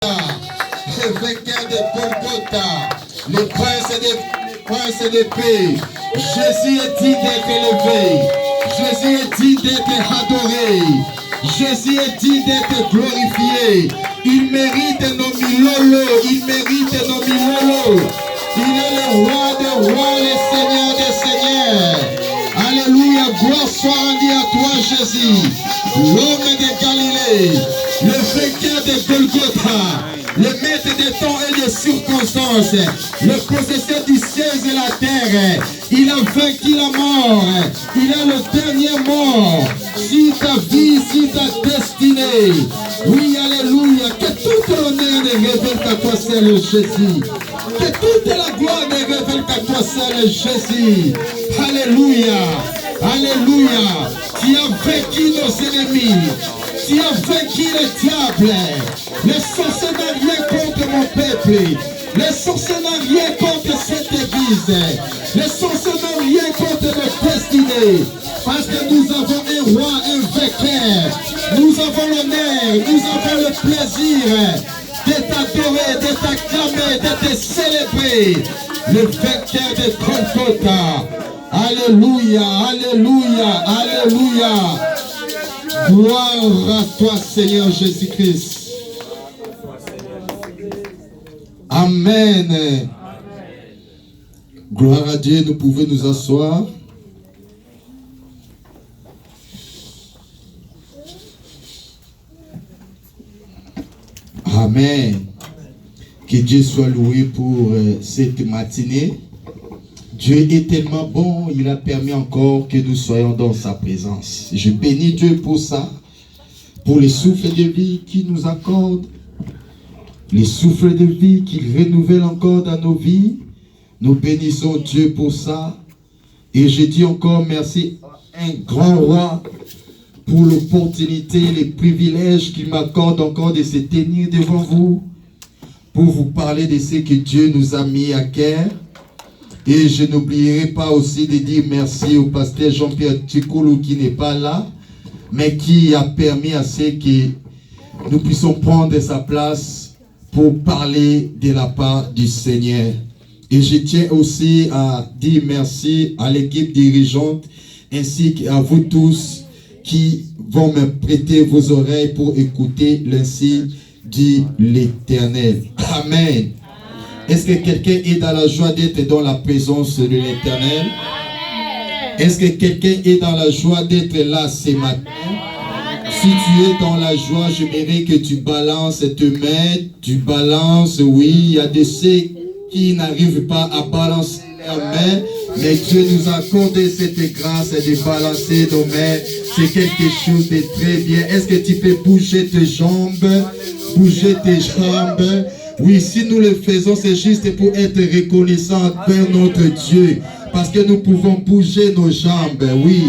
Le vainqueur de Golgotha, le prince de paix. Jésus est dit d'être élevé. Jésus est dit d'être adoré. Jésus est dit d'être glorifié. Il mérite nos milolos. Il mérite nos milolos. Il est le roi des rois, le seigneur des seigneurs. Alléluia, gloire soit rendue à toi, Jésus. L'homme de Galilée, le vainqueur de Golgotha, le maître des temps et des circonstances, le possesseur du ciel et la terre. Il a vaincu la mort. Il est le dernier mort. Si ta vie, si ta destinée. Oui, alléluia. Que toute l'honneur ne révèle qu'à toi seul, Jésus. Que toute la gloire ne révèle qu'à toi seul, Jésus. Alléluia. Alléluia. Tu as vaincu nos ennemis. Tu as vaincu le diable. Les sorciers n'ont rien contre mon peuple. Les sorciers n'ont rien contre cette église. Les sorciers n'ont rien contre notre destinée. Parce que nous avons un roi, un vainqueur. Nous avons l'honneur, nous avons le plaisir de t'adorer, de t'acclamer, de te célébrer. Le vainqueur de Golgotha. Alléluia, alléluia, alléluia. Gloire à toi, Seigneur Jésus-Christ. Amen. Gloire à Dieu, nous pouvons nous asseoir. Amen. Que Dieu soit loué pour cette matinée. Dieu est tellement bon, il a permis encore que nous soyons dans sa présence. Je bénis Dieu pour ça, pour les souffles de vie qu'il nous accorde, les souffles de vie qu'il renouvelle encore dans nos vies. Nous bénissons Dieu pour ça. Et je dis encore merci à un grand roi pour l'opportunité, les privilèges qu'il m'accorde encore de se tenir devant vous, pour vous parler de ce que Dieu nous a mis à cœur. Et je n'oublierai pas aussi de dire merci au pasteur Jean-Pierre Tchikoulou qui n'est pas là, mais qui a permis à ce que nous puissions prendre sa place pour parler de la part du Seigneur. Et je tiens aussi à dire merci à l'équipe dirigeante ainsi qu'à vous tous qui vont me prêter vos oreilles pour écouter l'ainsi dit l'Éternel. Amen. Est-ce que quelqu'un est dans la joie d'être dans la présence de l'Éternel? Est-ce que quelqu'un est dans la joie d'être là ce matin? Si tu es dans la joie, j'aimerais que tu balances tes mains, tu balances, oui, il y a de ceux qui n'arrivent pas à balancer leurs mains, mais Dieu nous accorde cette grâce de balancer nos mains. C'est quelque chose de très bien. Est-ce que tu peux bouger tes jambes? Bouger tes jambes. Oui, si nous le faisons, c'est juste pour être reconnaissant vers notre Dieu. Parce que nous pouvons bouger nos jambes. Oui,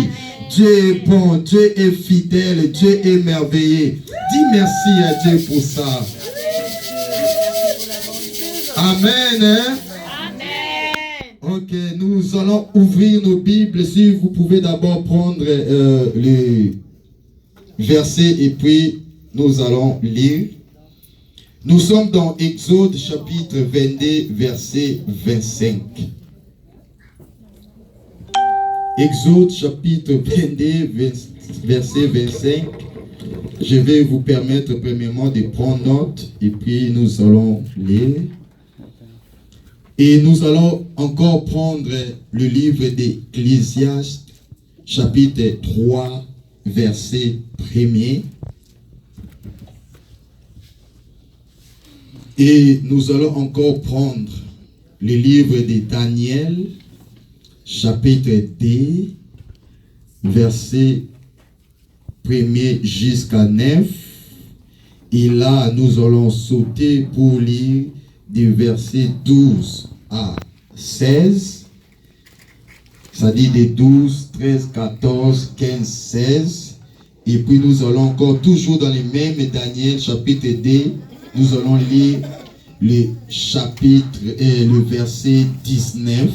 Dieu est bon, Dieu est fidèle, Dieu est merveilleux. Dis merci à Dieu pour ça. Amen. Hein? Amen. Ok, nous allons ouvrir nos Bibles. Si vous pouvez d'abord prendre les versets et puis nous allons lire. Nous sommes dans Exode chapitre 22, verset 25. Exode chapitre 22, verset 25. Je vais vous permettre premièrement de prendre note et puis nous allons lire. Et nous allons encore prendre le livre d'Ecclésiaste chapitre 3, verset 1er. Et nous allons encore prendre le livre de Daniel, chapitre 2, verset 1er jusqu'à 9. Et là, nous allons sauter pour lire du verset 12 à 16. C'est-à-dire des 12, 13, 14, 15, 16. Et puis nous allons encore toujours dans les mêmes Daniel, chapitre 2. Nous allons lire le chapitre et le verset 19.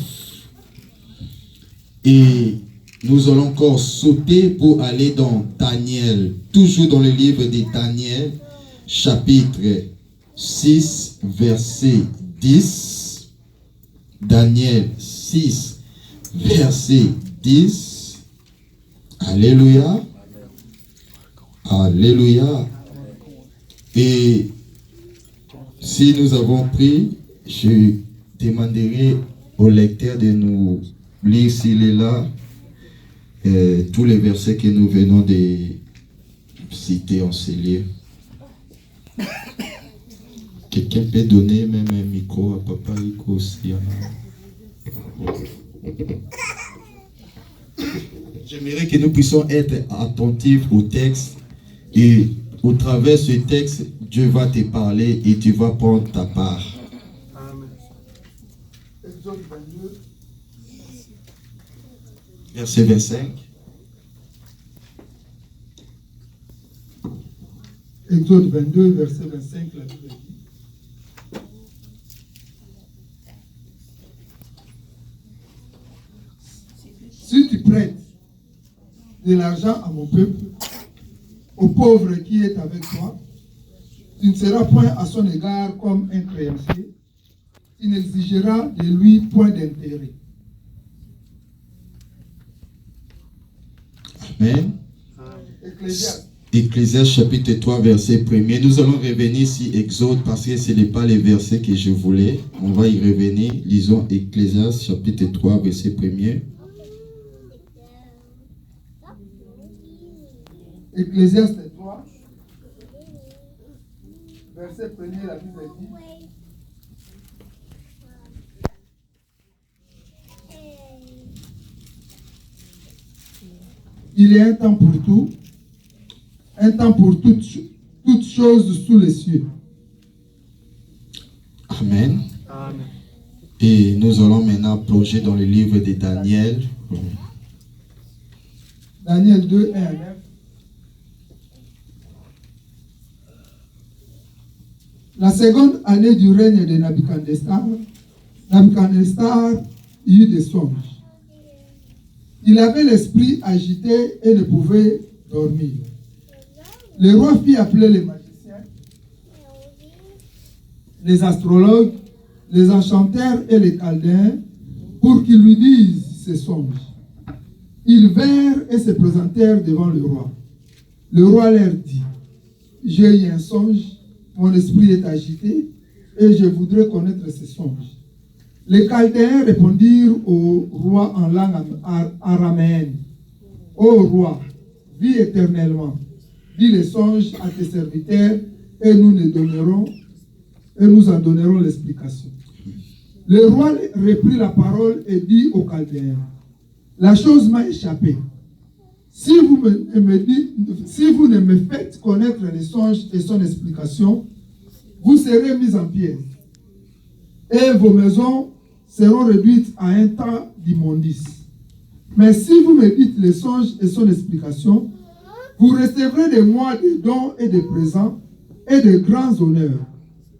Et nous allons encore sauter pour aller dans Daniel. Toujours dans le livre de Daniel, chapitre 6, verset 10. Daniel 6, verset 10. Alléluia. Alléluia. Et si nous avons pris, je demanderai au lecteur de nous lire, s'il est là, tous les versets que nous venons de citer en ces lieux. Quelqu'un peut donner même un micro à Papa Rico aussi. J'aimerais que nous puissions être attentifs au texte, et au travers de ce texte, Dieu va te parler et tu vas prendre ta part. Amen. Exode 22. Verset 25. Exode 22, verset 25, la Bible dit. Si tu prêtes de l'argent à mon peuple, au pauvre qui est avec toi, tu ne seras point à son égard comme un créancier, tu n'exigeras de lui point d'intérêt. Amen. Ecclésiaste. Ecclésiaste chapitre 3, verset 1er. Nous allons revenir sur Exode parce que ce n'est pas les versets que je voulais. On va y revenir. Lisons Ecclésiaste chapitre 3, verset 1er. Ecclésiaste 3, verset 1er, la Bible dit. Il y a un temps pour tout, un temps pour toutes choses sous les cieux. Amen. Amen. Et nous allons maintenant plonger dans le livre de Daniel. Daniel 2, 1 à 9. La seconde année du règne de Nabuchodonosor, Nabuchodonosor eut des songes. Il avait l'esprit agité et ne pouvait dormir. Le roi fit appeler les magiciens, les astrologues, les enchanteurs et les chaldéens pour qu'ils lui disent ses songes. Ils vinrent et se présentèrent devant le roi. Le roi leur dit: j'ai eu un songe, mon esprit est agité et je voudrais connaître ces songes. Les Chaldéens répondirent au roi en langue araméenne: ô roi, vis éternellement, dis les songes à tes serviteurs et nous en donnerons l'explication. Le roi reprit la parole et dit aux Chaldéens: la chose m'a échappé. Si vous ne me faites connaître les songes et son explication, vous serez mis en pièces et vos maisons seront réduites à un tas d'immondices. Mais si vous me dites les songes et son explication, vous recevrez de moi des dons et des présents et de grands honneurs.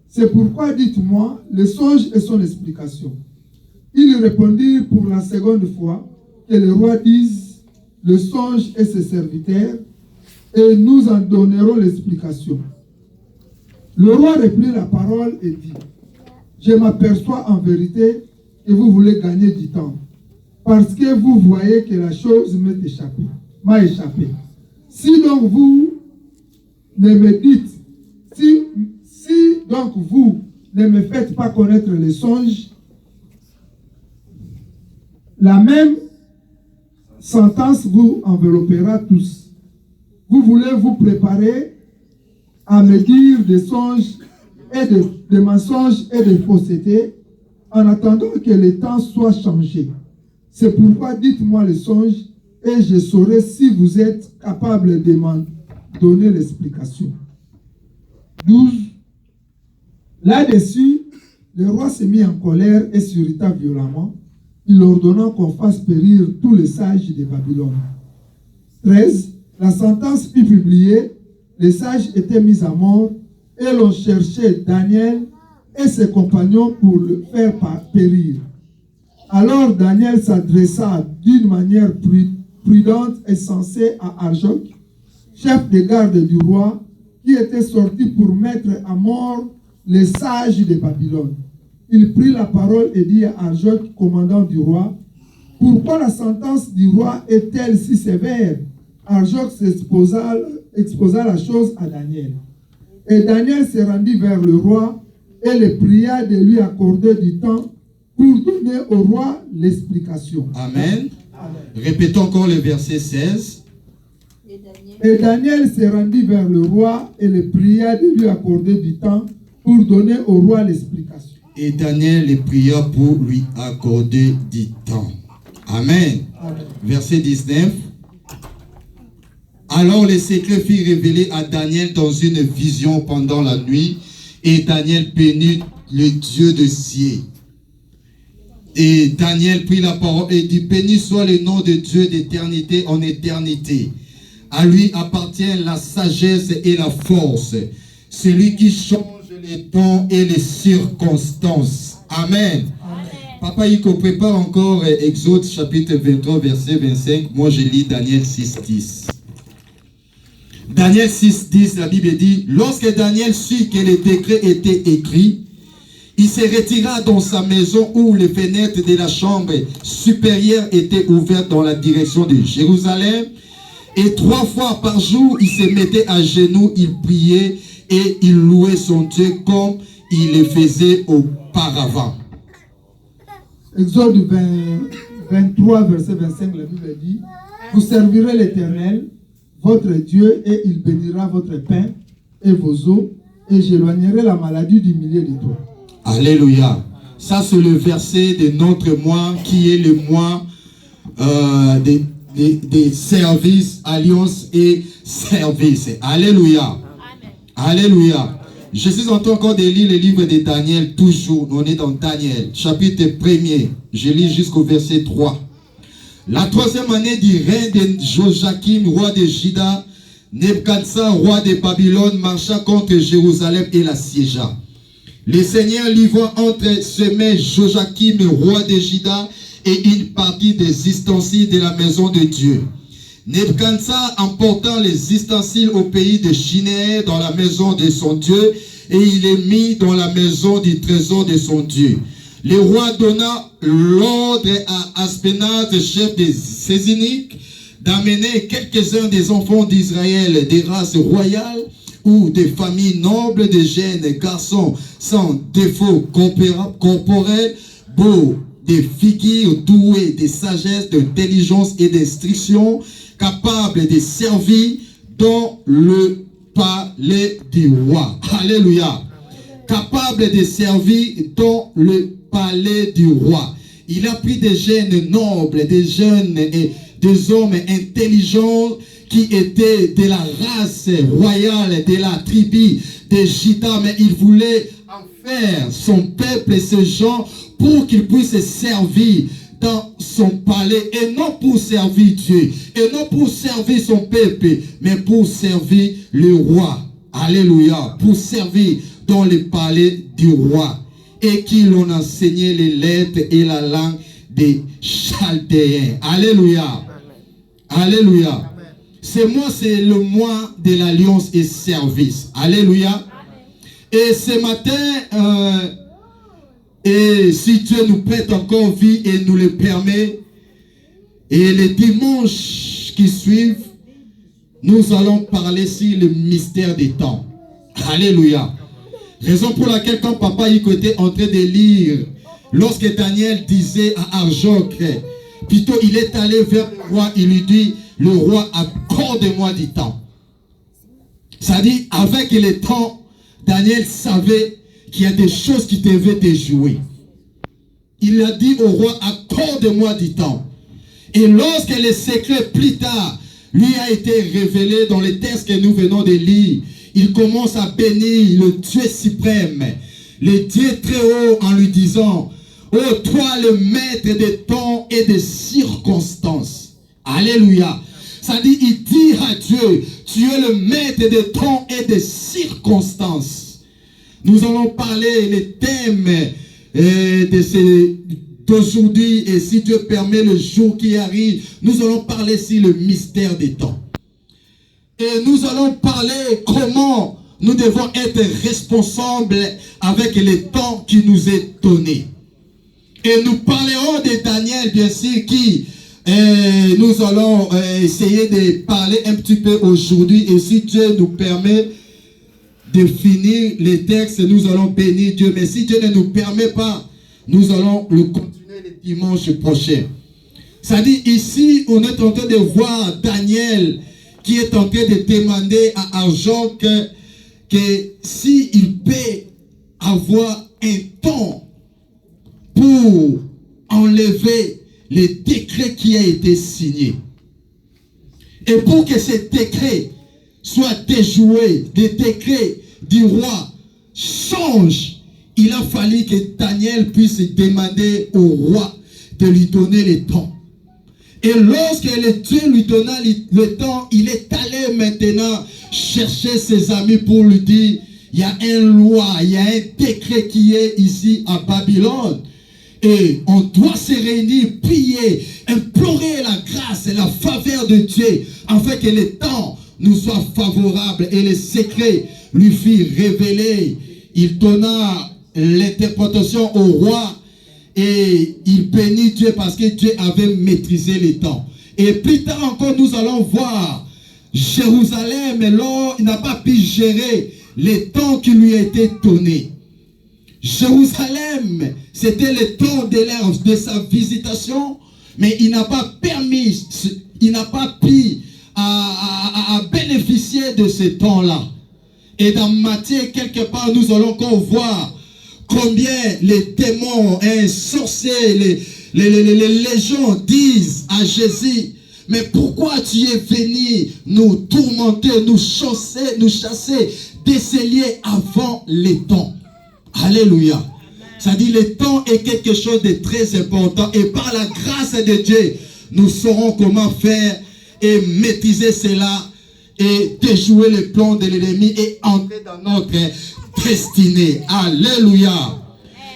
C'est pourquoi dites-moi les songes et son explication. Ils répondirent pour la seconde fois que le roi dise le songe et ses serviteurs, et nous en donnerons l'explication. Le roi reprit la parole et dit: je m'aperçois en vérité que vous voulez gagner du temps, parce que vous voyez que la chose m'a échappé. Si donc vous ne me dites, si donc vous ne me faites pas connaître les songes, la même sentence vous enveloppera tous. Vous voulez vous préparer à me dire des songes et des mensonges et des faussetés en attendant que le temps soit changé. C'est pourquoi dites-moi les songes et je saurai si vous êtes capable de m'en donner l'explication. 12. Là-dessus, le roi se mit en colère et s'irrita violemment. Il ordonna qu'on fasse périr tous les sages de Babylone. 13. La sentence fut publiée, les sages étaient mis à mort et l'on cherchait Daniel et ses compagnons pour le faire périr. Alors Daniel s'adressa d'une manière prudente et sensée à Arjoc, chef de garde du roi, qui était sorti pour mettre à mort les sages de Babylone. Il prit la parole et dit à Arjoc, commandant du roi, « Pourquoi la sentence du roi est-elle si sévère ?» Arjoc exposa la chose à Daniel. Et Daniel se rendit vers le roi et le pria de lui accorder du temps pour donner au roi l'explication. Amen. Amen. Répétons encore le verset 16. Et Daniel se rendit vers le roi et le pria de lui accorder du temps pour donner au roi l'explication. Et Daniel le pria pour lui accorder du temps. Amen. Amen. Verset 19. Alors le secret fut révélé à Daniel dans une vision pendant la nuit, et Daniel bénit le Dieu de cieux. Et Daniel prit la parole et dit, béni soit le nom de Dieu d'éternité en éternité. À lui appartient la sagesse et la force. Celui qui change les temps et les circonstances. Amen. Amen. Papa Iko prépare encore Exode chapitre 23 verset 25. Moi je lis Daniel 6, 10. Daniel 6, 10, la Bible dit, lorsque Daniel sut que le décret était écrit, il se retira dans sa maison où les fenêtres de la chambre supérieure étaient ouvertes dans la direction de Jérusalem. Et 3 fois par jour, il se mettait à genoux, il priait et il louait son Dieu comme il le faisait auparavant. Exode 23, verset 25, la Bible dit, vous servirez l'Éternel, votre Dieu, et il bénira votre pain et vos eaux, et j'éloignerai la maladie du milieu de toi. Alléluia. Ça, c'est le verset de notre mois, qui est le mois des services, alliance et service. Alléluia. Amen. Alléluia. Je suis en train encore de lire le livre de Daniel, toujours. On est dans Daniel, chapitre 1er. Je lis jusqu'au verset 3. La 3e année du règne de Joachim, roi de Juda, Nebuchadnezzar, roi de Babylone, marcha contre Jérusalem et la siégea. Le Seigneur livra entre ses mains Joachim, roi de Juda, et une partie des ustensiles de la maison de Dieu. Nebuchadnezzar emportant les ustensiles au pays de Shinéar dans la maison de son Dieu, et il les mit dans la maison du trésor de son Dieu. Le roi donna l'ordre à Aspenaz, chef des Séziniques, d'amener quelques-uns des enfants d'Israël des races royales ou des familles nobles de jeunes garçons sans défaut corporel, beaux, des figures douées de sagesse, d'intelligence et d'instruction, capables de servir dans le palais du roi. Alléluia. Capable de servir dans le palais du roi. Il a pris des jeunes nobles, des jeunes et des hommes intelligents qui étaient de la race royale, de la tribu de Juda, mais il voulait en faire son peuple et ses gens pour qu'ils puissent servir dans son palais, et non pour servir Dieu, et non pour servir son peuple, mais pour servir le roi. Alléluia. Pour servir dans le palais du roi, et qui l'ont enseigné les lettres et la langue des Chaldéens. Alléluia. Alléluia. C'est moi, c'est le mois de l'alliance et service. Alléluia. Et ce matin, et si Dieu nous prête encore vie et nous le permet, et les dimanches qui suivent, nous allons parler sur le mystère des temps. Alléluia. Raison pour laquelle quand Papa Iko était en train de lire, lorsque Daniel disait à Arjoc, plutôt il est allé vers le roi, il lui dit, le roi, accorde-moi du temps. Ça dit, avec le temps, Daniel savait qu'il y a des choses qui devaient te jouer. Il a dit au roi, accorde-moi du temps. Et lorsque le secret plus tard lui a été révélé dans les textes que nous venons de lire, il commence à bénir le Dieu suprême, le Dieu très haut, en lui disant, ô toi le maître des temps et des circonstances. Alléluia. Ça dit, il dit à Dieu, tu es le maître des temps et des circonstances. Nous allons parler les thèmes d'aujourd'hui, et si Dieu permet le jour qui arrive, nous allons parler sur le mystère des temps. Et nous allons parler comment nous devons être responsables avec le temps qui nous est donné. Et nous parlerons de Daniel, bien sûr, qui nous allons essayer de parler un petit peu aujourd'hui. Et si Dieu nous permet de finir les textes, nous allons bénir Dieu. Mais si Dieu ne nous permet pas, nous allons le continuer le dimanche prochain. Ça dit ici, on est en train de voir Daniel qui est en train de demander à Argent que s'il peut avoir un temps pour enlever le décret qui a été signé. Et pour que ce décret soit déjoué, le décret du roi change, il a fallu que Daniel puisse demander au roi de lui donner le temps. Et lorsque le Dieu lui donna le temps, il est allé maintenant chercher ses amis pour lui dire, il y a une loi, il y a un décret qui est ici à Babylone. Et on doit se réunir, prier, implorer la grâce et la faveur de Dieu, afin que le temps nous soit favorable. Et le secret lui fit révéler. Il donna l'interprétation au roi. Et il bénit Dieu parce que Dieu avait maîtrisé les temps. Et plus tard encore, nous allons voir Jérusalem, alors il n'a pas pu gérer les temps qui lui a été donné. Jérusalem, c'était le temps de sa visitation, mais il n'a pas permis, il n'a pas pu à bénéficier de ce temps-là. Et dans Matthieu, quelque part, nous allons encore voir combien les démons, les sorciers, les légions disent à Jésus, mais pourquoi tu es venu nous tourmenter, nous chasser, déceler avant les temps? Alléluia. Ça dit, le temps est quelque chose de très important et par la grâce de Dieu, nous saurons comment faire et maîtriser cela et déjouer les plans de l'ennemi et entrer dans notre destinée. Alléluia.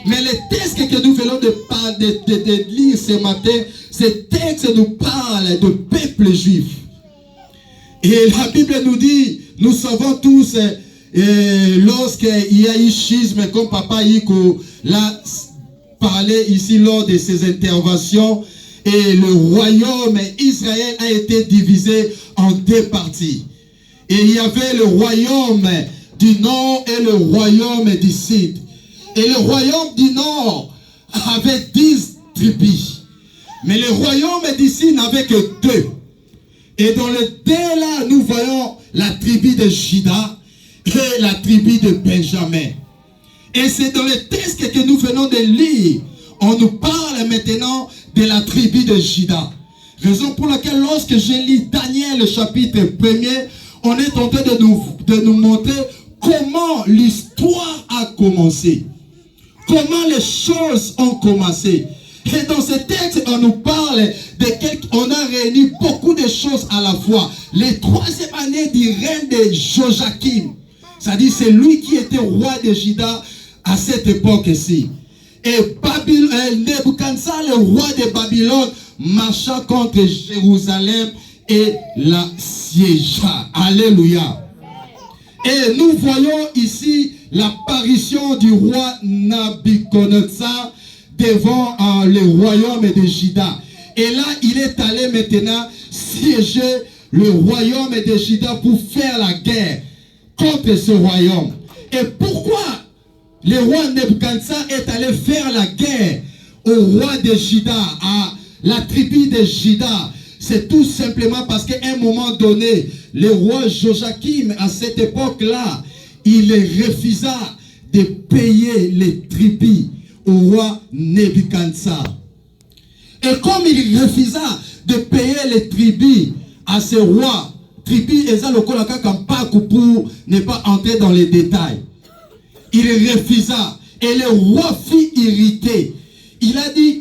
Mais le texte que nous venons de lire ce matin, ce texte nous parle de peuple juif. Et la Bible nous dit, nous savons tous, lorsqu'il y a eu schisme, comme Papa Iko l'a parlé ici lors de ses interventions, et le royaume Israël a été divisé en deux parties. Et il y avait le royaume du nord et le royaume du sud. Et le royaume du nord avait 10 tribus. Mais le royaume du sud n'avait que 2. Et dans le 2 là, nous voyons la tribu de Juda et la tribu de Benjamin. Et c'est dans le texte que nous venons de lire. On nous parle maintenant de la tribu de Juda. Raison pour laquelle lorsque je lis Daniel, le chapitre 1er, on est en train de nous montrer comment l'histoire a commencé. Comment les choses ont commencé. Et dans ce texte, on nous parle on a réuni beaucoup de choses à la fois. Les 3e année du règne de Joachim. C'est-à-dire, c'est lui qui était roi de Juda à cette époque-ci. Et Nebuchadnezzar, le roi de Babylone, marcha contre Jérusalem et la siégea. Alléluia. Et nous voyons ici l'apparition du roi Nabuchodonosor devant le royaume de Juda. Et là, il est allé maintenant siéger le royaume de Juda pour faire la guerre contre ce royaume. Et pourquoi le roi Nebuchadnezzar est allé faire la guerre au roi de Juda, à la tribu de Juda? C'est tout simplement parce qu'à un moment donné, le roi Joachim, à cette époque-là, il refusa de payer les tribus au roi Nebuchadnezzar. Et comme il refusa de payer les tribus à ce roi, tribus pour ne pas entrer dans les détails, il refusa et le roi fut irrité. Il a dit,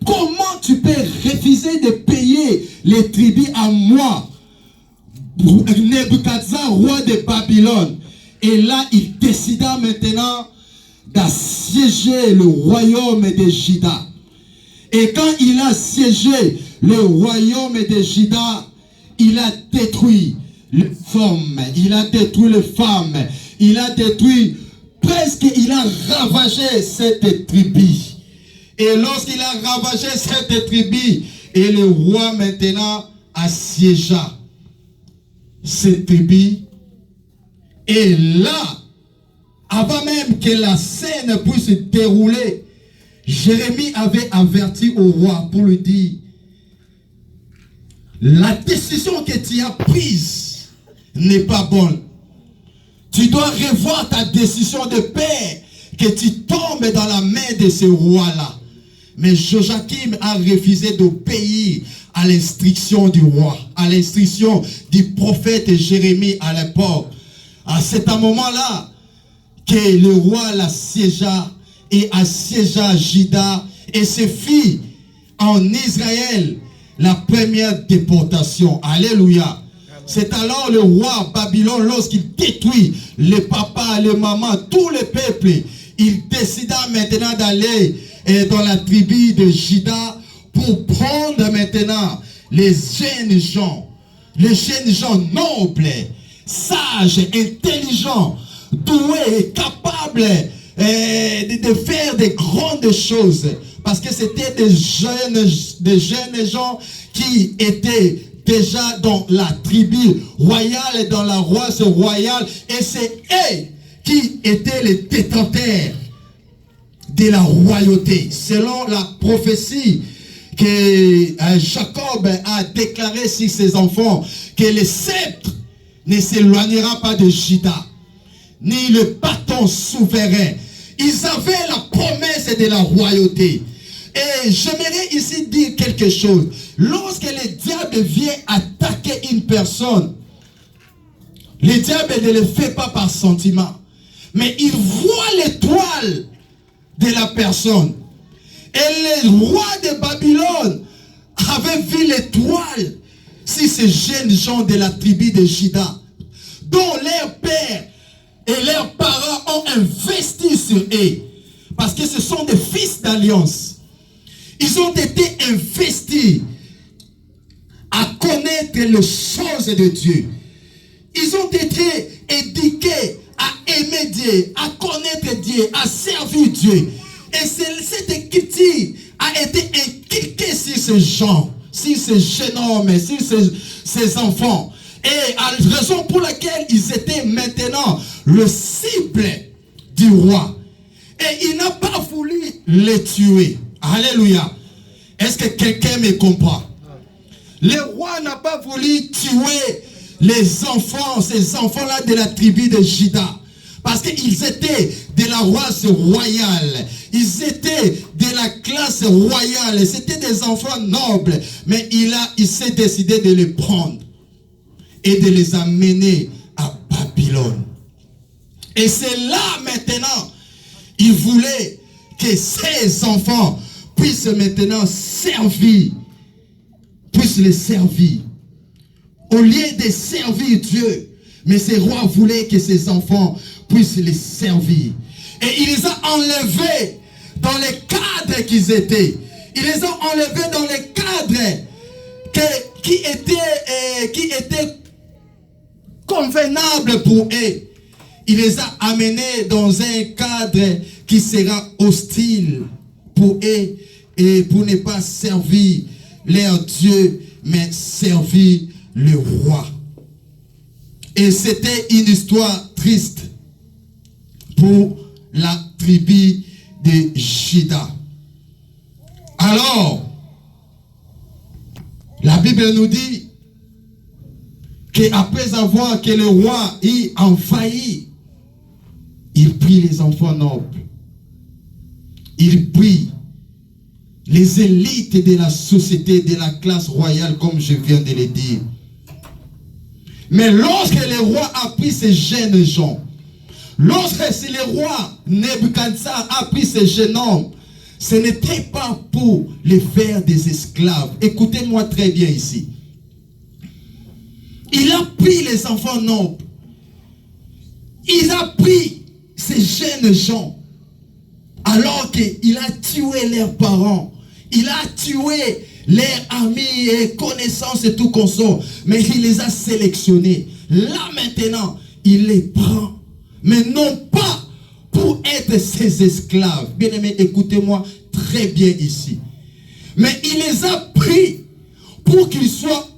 comment tu peux refuser de payer les tribus à moi, Nebuchadnezzar, roi de Babylone? Et là, il décida maintenant d'assiéger le royaume de Juda. Et quand il a siégé le royaume de Juda, il a détruit les hommes, il a détruit les femmes, il a détruit, presque il a ravagé cette tribu. Et lorsqu'il a ravagé cette tribu, et le roi maintenant assiégea cette tribu. Et là, avant même que la scène puisse se dérouler, Jérémie avait averti au roi pour lui dire, la décision que tu as prise n'est pas bonne. Tu dois revoir ta décision de paix, que tu tombes dans la main de ce roi-là. Mais Joachim a refusé d'obéir à l'instruction du roi, à l'instruction du prophète Jérémie à l'époque. C'est à un moment-là que le roi l'assiégea et assiégea Juda et se fit en Israël la première déportation. Alléluia. C'est alors le roi Babylone, lorsqu'il détruit les papas, les mamans, tous les peuples, il décida maintenant d'aller dans la tribu de Juda pour prendre maintenant les jeunes gens nobles, sages, intelligents, doués et capables de faire de grandes choses. Parce que c'était des jeunes gens qui étaient déjà dans la tribu royale, dans la royaume royale, et c'est eux qui étaient les détenteurs de la royauté. Selon la prophétie que Jacob a déclaré sur ses enfants, que le sceptre ne s'éloignera pas de Juda, ni le bâton souverain. Ils avaient la promesse de la royauté. Et j'aimerais ici dire quelque chose. Lorsque le diable vient attaquer une personne, le diable ne le fait pas par sentiment, mais il voit l'étoile de la personne. Et le roi de Babylone avait vu l'étoile sur ces jeunes gens de la tribu de Juda, dont leurs pères et leurs parents ont investi sur eux, parce que ce sont des fils d'alliance. Ils ont été investis à connaître les choses de Dieu. Ils ont été éduqués à aimer Dieu, à connaître Dieu, à servir Dieu. Et cette écriture a été inculquée sur ces gens, sur ces jeunes hommes, sur ces enfants. Et à la raison pour laquelle ils étaient maintenant le cible du roi. Et il n'a pas voulu les tuer. Alléluia. Est-ce que quelqu'un me comprend? Le roi n'a pas voulu tuer les enfants, ces enfants-là de la tribu de Juda. Parce qu'ils étaient de la race royale. Ils étaient de la classe royale. C'était des enfants nobles. Mais il s'est décidé de les prendre et de les amener à Babylone. Et c'est là maintenant, il voulait que ces enfants puissent maintenant servir, puissent les servir. Au lieu de servir Dieu, mais ces rois voulaient que ces enfants puissent les servir. Et il les a enlevés dans les cadres qu'ils étaient. Ils les ont enlevés dans les cadres qui étaient convenables pour eux. Il les a amenés dans un cadre qui sera hostile pour eux et pour ne pas servir leur Dieu, mais servir le roi. Et c'était une histoire triste pour la tribu de Juda. Alors, la Bible nous dit qu'après avoir que le roi y envahi, il prit les enfants nobles. Il prit les élites de la société, de la classe royale, comme je viens de le dire. Mais lorsque le roi a pris ces jeunes gens, lorsque le roi Nebuchadnezzar a pris ces jeunes hommes, ce n'était pas pour les faire des esclaves. Écoutez-moi très bien ici. Il a pris les enfants nobles. Il a pris ces jeunes gens. Alors qu'il a tué leurs parents. Il a tué leurs amis et connaissances et tout consort. Mais il les a sélectionnés. Là maintenant, il les prend mais non pas pour être ses esclaves. Bien-aimés, écoutez-moi très bien ici. Mais il les a pris pour qu'ils soient,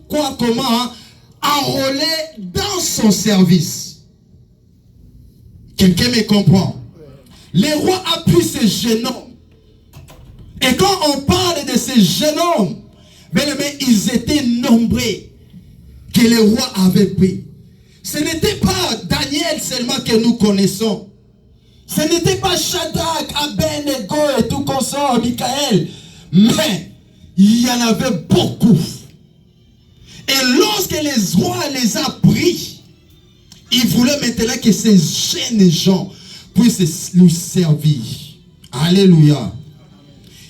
enrôlés dans son service. Quelqu'un me comprend? Les rois a pris ces jeunes hommes. Et quand on parle de ces jeunes hommes, bien-aimés, ils étaient nombreux que les rois avaient pris. Ce n'était pas Daniel seulement que nous connaissons. Ce n'était pas Shadrach, Abednego et tout consort, Michael. Mais il y en avait beaucoup. Et lorsque les rois les a pris, ils voulaient maintenant que ces jeunes gens puissent lui servir. Alléluia.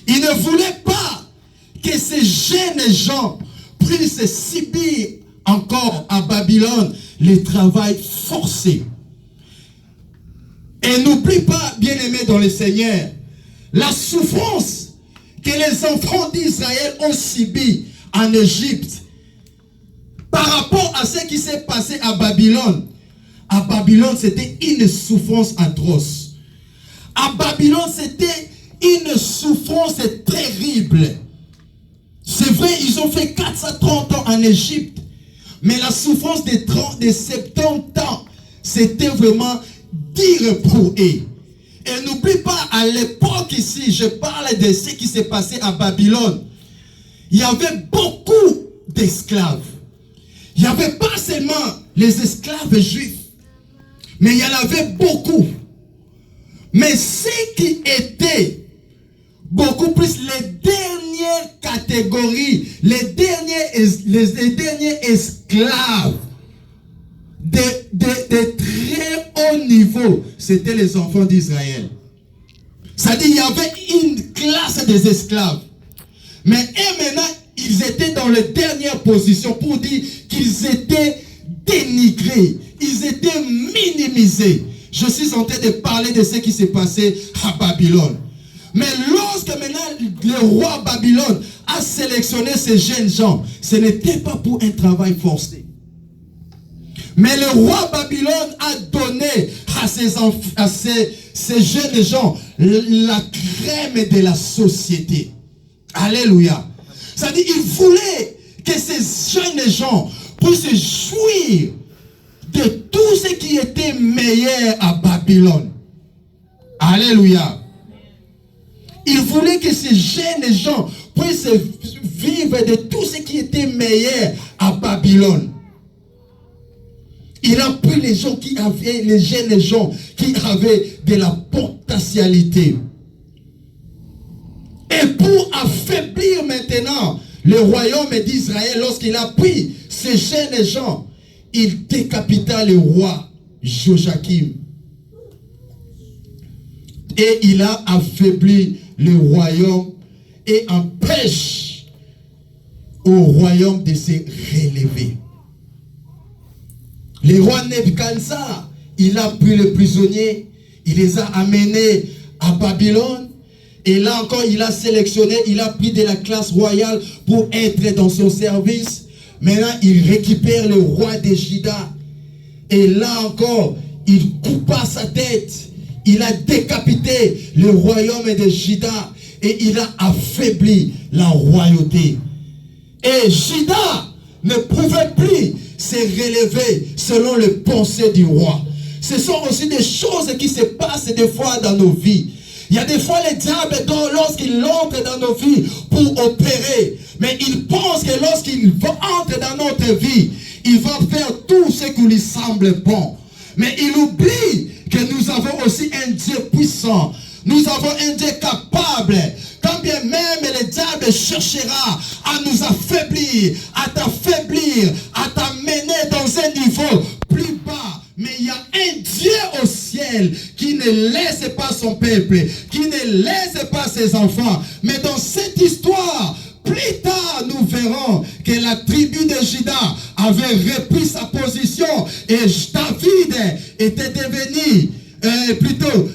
Ils ne voulaient pas que ces jeunes gens puissent subir encore à Babylone le travail forcé. Et n'oublie pas, bien-aimé dans le Seigneur, la souffrance que les enfants d'Israël ont subi en Égypte par rapport à ce qui s'est passé à Babylone. À Babylone, c'était une souffrance atroce. À Babylone, c'était une souffrance terrible. C'est vrai, ils ont fait 430 ans en Égypte. Mais la souffrance des 70 ans, c'était vraiment dire pour eux. Et n'oublie pas, à l'époque ici, je parle de ce qui s'est passé à Babylone. Il y avait beaucoup d'esclaves. Il n'y avait pas seulement les esclaves juifs, mais il y en avait beaucoup. Mais ce qui était beaucoup plus les dernières catégories, les derniers esclaves de très haut niveau, c'était les enfants d'Israël. C'est-à-dire il y avait une classe des esclaves. Mais eux maintenant, ils étaient dans les dernières positions pour dire qu'ils étaient dénigrés, ils étaient minimisés. Je suis en train de parler de ce qui s'est passé à Babylone. Mais lorsque maintenant le roi Babylone a sélectionné ces jeunes gens, ce n'était pas pour un travail forcé. Mais le roi Babylone a donné à ces jeunes gens la crème de la société. Alléluia. C'est-à-dire qu'il voulait que ces jeunes gens puissent jouir de tout ce qui était meilleur à Babylone. Alléluia. Il voulait que ces jeunes gens puissent vivre de tout ce qui était meilleur à Babylone. Il a pris les gens qui avaient, les jeunes gens qui avaient de la potentialité. Et pour affaiblir maintenant le royaume d'Israël, lorsqu'il a pris ces jeunes gens, il décapita le roi Joachim. Et il a affaibli le royaume et empêche au royaume de se relever. Le roi Nebuchadnezzar, il a pris les prisonniers, il les a amenés à Babylone. Et là encore, il a sélectionné, il a pris de la classe royale pour être dans son service. Maintenant, il récupère le roi de Juda. Et là encore, il coupa sa tête. Il a décapité le royaume de Juda. Et il a affaibli la royauté. Et Juda ne pouvait plus se relever selon les pensées du roi. Ce sont aussi des choses qui se passent des fois dans nos vies. Il y a des fois les diables, lorsqu'il entre dans nos vies pour opérer, mais il pense que lorsqu'il entre dans notre vie, il va faire tout ce qui lui semble bon. Mais il oublie que nous avons aussi un Dieu puissant. Nous avons un Dieu capable. Quand bien même le diable cherchera à nous affaiblir, à t'affaiblir, à t'amener dans un niveau plus bas. Mais il y a un Dieu au ciel qui ne laisse pas son peuple, qui ne laisse pas ses enfants. Mais dans cette histoire, plus tard, nous verrons que la tribu de Juda avait repris sa position et David était devenu plutôt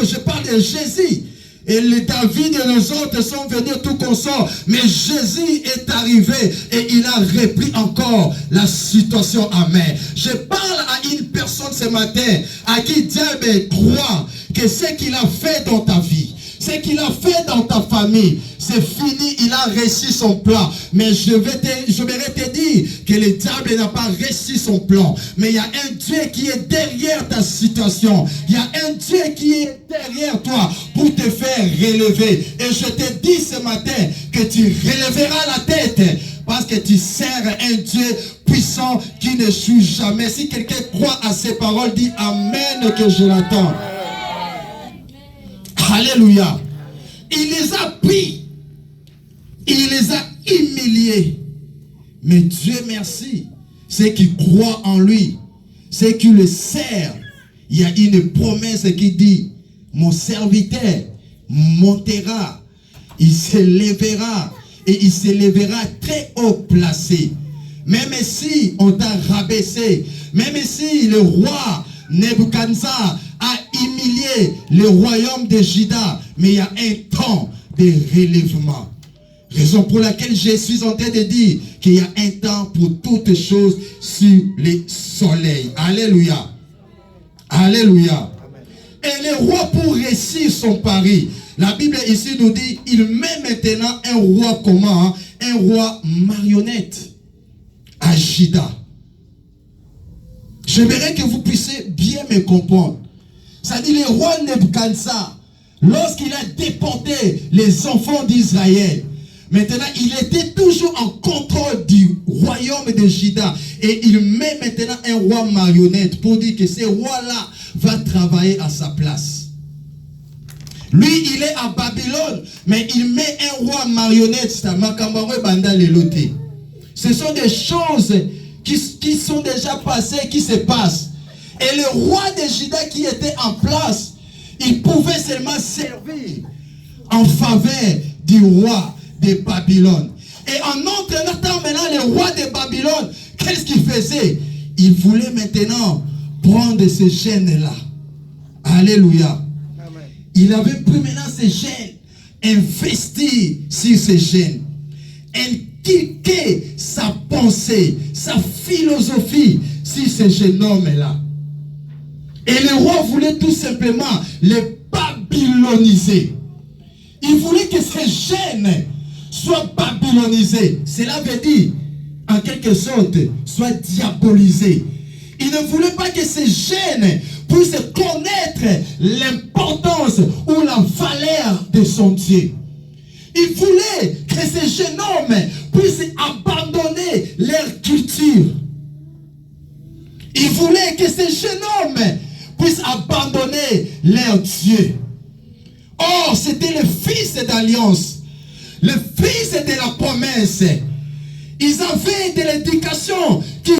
je parle de Jésus. Et les David et les autres sont venus tout consort. Mais Jésus est arrivé et il a repris encore la situation. Amen. Je parle à une personne ce matin à qui diable croit que ce qu'il a fait dans ta vie, ce qu'il a fait dans ta famille, c'est fini, il a réussi son plan. Mais je vais te dire que le diable n'a pas réussi son plan. Mais il y a un Dieu qui est derrière ta situation. Il y a un Dieu qui est derrière toi pour te faire relever. Et je te dis ce matin que tu relèveras la tête parce que tu sers un Dieu puissant qui ne joue jamais. Si quelqu'un croit à ces paroles, dis Amen que je l'attends. Alléluia. Il les a pris. Il les a humiliés. Mais Dieu merci. Ceux qui croient en lui, ceux qui le servent, il y a une promesse qui dit, mon serviteur montera, il se lèvera et il se lèvera très haut placé. Même si on t'a rabaissé, même si le roi Nebuchadnezzar a humilié le royaume de Juda, mais il y a un temps de relèvement. Raison pour laquelle je suis en train de dire qu'il y a un temps pour toutes choses sur le soleil. Alléluia. Alléluia. Et le roi, pour réussir son pari, la Bible ici nous dit, il met maintenant un roi comment? Un roi marionnette à Juda. J'aimerais que vous puissiez bien me comprendre. Ça dit, le roi Nebuchadnezzar, lorsqu'il a déporté les enfants d'Israël, maintenant, il était toujours en contrôle du royaume de Juda. Et il met maintenant un roi marionnette pour dire que ce roi-là va travailler à sa place. Lui, il est à Babylone, mais il met un roi marionnette. Ce sont des choses qui sont déjà passées, qui se passent. Et le roi de Juda qui était en place, il pouvait seulement servir en faveur du roi de Babylone. Et en entraînant maintenant le roi de Babylone, qu'est-ce qu'il faisait? Il voulait maintenant prendre ces gènes-là. Alléluia. Amen. Il avait pris maintenant ces gènes, investir sur ces gènes, inculquer sa pensée, sa philosophie sur ces jeunes hommes-là. Et le roi voulait tout simplement les babyloniser. Il voulait que ces gènes soient babylonisés. Cela veut dire, en quelque sorte, soient diabolisés. Il ne voulait pas que ces gènes puissent connaître l'importance ou la valeur de son Dieu. Il voulait que ces jeunes hommes puissent abandonner leur culture. Il voulait que ces jeunes hommes puissent abandonner leur Dieu. Or, c'était le fils d'alliance, le fils de la promesse. Ils avaient de l'éducation qui